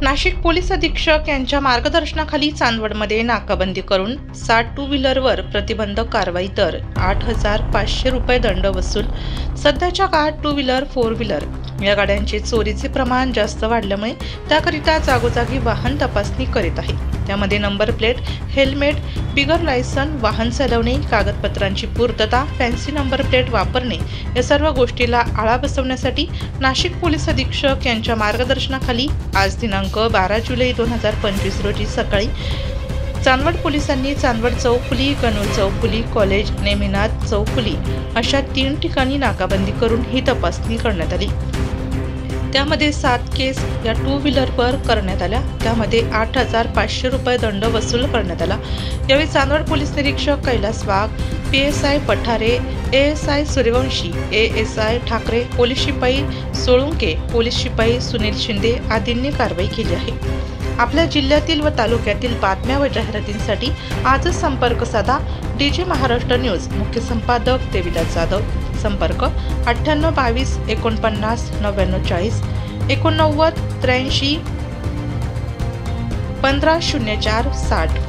Nashik police अधीक्षक यांच्या मार्गदर्शनाखाली चांदवडमध्ये नाकाबंदी करून 60 टू व्हीलरवर प्रतिबंधक कारवाई तर 8,500 रुपये दंड वसूल। सध्याच्या काळात टू व्हीलर, फोर व्हीलर या गाड्यांचे चोरीचे प्रमाण जास्त वाढल्यामुळे त्याकरिता जागोजागी वाहन तपासणी करीत आहे। त्यामध्ये नंबर प्लेट, हेल्मेट, बिगर लायसन वाहन चालवणे, कागदपत्रांची पूर्तता, फॅन्सी नंबर प्लेट वापरणे या सर्व गोष्टीला आळा बसवण्यासाठी नाशिक पोलीस अधीक्षक यांच्या मार्गदर्शनाखाली आज दिनांक 12 जुलै 2025 रोजी सकाळी चांदवड पोलिसांनी चांदवड चौफुली, कनूर चौफुली, कॉलेज, नेमिनाथ चौफुली अशा 3 ठिकाणी नाकाबंदी करून ही तपासणी करण्यात आली। त्यामध्ये 7 केस या टू व्हीलरवर करण्यात आल्या। त्यामध्ये 8,500 रुपये दंड वसूल करण्यात आला। यावेळी चांदवड पोलीस निरीक्षक कैलास वाघ, PSI Pathare, ASI Suryavanshi, ASI Thackeray, police शिपाई सोळुंके, पोलीस शिपाई सुनील शिंदे आदींनी कारवाई केली आहे। आपल्या जिल्ह्यातील व तालुक्यातील बातम्या व जाहिरातींसाठी आजच संपर्क साधा। DG महाराष्ट्र न्यूज, मुख्य संपादक देविदास जाधव। संपर्क 98 22 49 99 40 89 83 15 04 60।